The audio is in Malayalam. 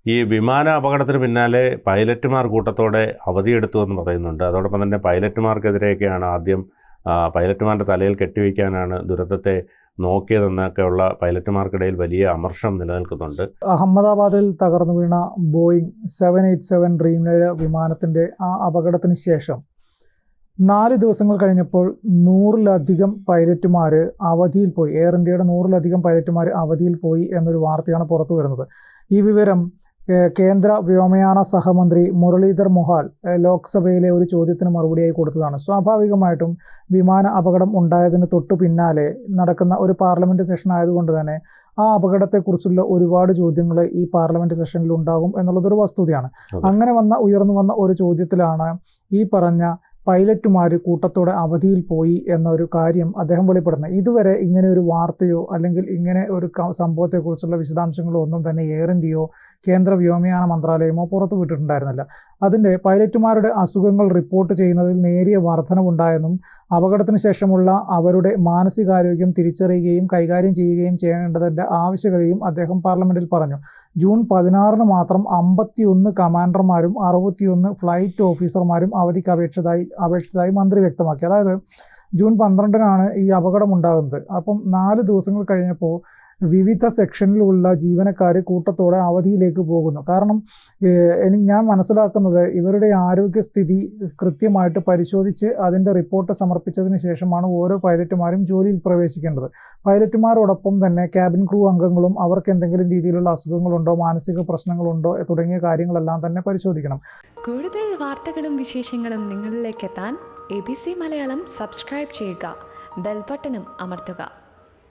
ഈ വിമാന അപകടത്തിന് പിന്നാലെ പൈലറ്റുമാർ കൂട്ടത്തോടെ അവധിയെടുത്തു എന്ന് പറയുന്നുണ്ട്. അതോടൊപ്പം തന്നെ പൈലറ്റുമാർക്കെതിരെയൊക്കെയാണ് ആദ്യം പൈലറ്റുമാരുടെ തലയിൽ കെട്ടിവയ്ക്കാനാണ് ദുരന്തത്തെ നോക്കിയതെന്നൊക്കെയുള്ള പൈലറ്റുമാർക്കിടയിൽ വലിയ അമർഷം നിലനിൽക്കുന്നുണ്ട്. അഹമ്മദാബാദിൽ തകർന്നു വീണ ബോയിങ് 787 ഡ്രീംലൈനർ വിമാനത്തിൻ്റെ ആ അപകടത്തിന് ശേഷം 4 ദിവസങ്ങൾ കഴിഞ്ഞപ്പോൾ 100-ലധികം പൈലറ്റുമാർ അവധിയിൽ പോയി. എയർ ഇന്ത്യയുടെ 100-ലധികം പൈലറ്റുമാർ അവധിയിൽ പോയി എന്നൊരു വാർത്തയാണ് പുറത്തു വരുന്നത്. ഈ വിവരം കേന്ദ്ര വ്യോമയാന സഹമന്ത്രി മുരളീധർ മൊഹാൽ ലോക്സഭയിലെ ഒരു ചോദ്യത്തിന് മറുപടിയായി കൊടുത്തതാണ്. സ്വാഭാവികമായിട്ടും വിമാന അപകടം ഉണ്ടായതിന് തൊട്ടു പിന്നാലെ നടക്കുന്ന ഒരു പാർലമെൻറ്റ് സെഷൻ ആയതുകൊണ്ട് തന്നെ ആ അപകടത്തെക്കുറിച്ചുള്ള ഒരുപാട് ചോദ്യങ്ങൾ ഈ പാർലമെൻറ്റ് സെഷനിൽ ഉണ്ടാകും എന്നുള്ളതൊരു വസ്തുതയാണ്. അങ്ങനെ ഉയർന്നു വന്ന ഒരു ചോദ്യത്തിലാണ് ഈ പറഞ്ഞ പൈലറ്റുമാർ കൂട്ടത്തോടെ അവധിയിൽ പോയി എന്നൊരു കാര്യം അദ്ദേഹം വെളിപ്പെടുന്നത്. ഇതുവരെ ഇങ്ങനെ ഒരു വാർത്തയോ അല്ലെങ്കിൽ ഇങ്ങനെ ഒരു സംഭവത്തെക്കുറിച്ചുള്ള വിശദാംശങ്ങളോ ഒന്നും തന്നെ എയർ ഇന്ത്യയോ കേന്ദ്ര വ്യോമയാന മന്ത്രാലയമോ പുറത്തുവിട്ടിട്ടുണ്ടായിരുന്നില്ല. അതിൻ്റെ പൈലറ്റുമാരുടെ അസുഖങ്ങൾ റിപ്പോർട്ട് ചെയ്യുന്നതിൽ നേരിയ വർധനവുണ്ടായെന്നും അപകടത്തിന് ശേഷമുള്ള അവരുടെ മാനസികാരോഗ്യം തിരിച്ചറിയുകയും കൈകാര്യം ചെയ്യുകയും ചെയ്യേണ്ടതിൻ്റെ ആവശ്യകതയും അദ്ദേഹം പാർലമെൻറ്റിൽ പറഞ്ഞു. ജൂൺ 16 മാത്രം 51 കമാൻഡർമാരും 61 ഫ്ലൈറ്റ് ഓഫീസർമാരും അവധിക്ക് അപേക്ഷിച്ചതായി മന്ത്രി വ്യക്തമാക്കി. അതായത് ജൂൺ 12 ഈ അപകടം ഉണ്ടാകുന്നത്. അപ്പം 4 ദിവസങ്ങൾ കഴിഞ്ഞപ്പോൾ വിവിധ സെക്ഷനിലുള്ള ജീവനക്കാർ കൂട്ടത്തോടെ അവധിയിലേക്ക് പോകുന്നു. കാരണം ഞാൻ മനസ്സിലാക്കുന്നത് ഇവരുടെ ആരോഗ്യസ്ഥിതി കൃത്യമായിട്ട് പരിശോധിച്ച് അതിൻ്റെ റിപ്പോർട്ട് സമർപ്പിച്ചതിന് ശേഷമാണ് ഓരോ പൈലറ്റുമാരും ജോലിയിൽ പ്രവേശിക്കേണ്ടത്. പൈലറ്റുമാരോടൊപ്പം തന്നെ ക്യാബിൻ ക്രൂ അംഗങ്ങളും അവർക്ക് എന്തെങ്കിലും രീതിയിലുള്ള അസുഖങ്ങളുണ്ടോ, മാനസിക പ്രശ്നങ്ങളുണ്ടോ തുടങ്ങിയ കാര്യങ്ങളെല്ലാം തന്നെ പരിശോധിക്കണം. കൂടുതൽ വാർത്തകളും വിശേഷങ്ങളും നിങ്ങളിലേക്ക് എത്താൻ ABC മലയാളം സബ്സ്ക്രൈബ് ചെയ്യുക, ബെൽ ബട്ടണും അമർത്തുക.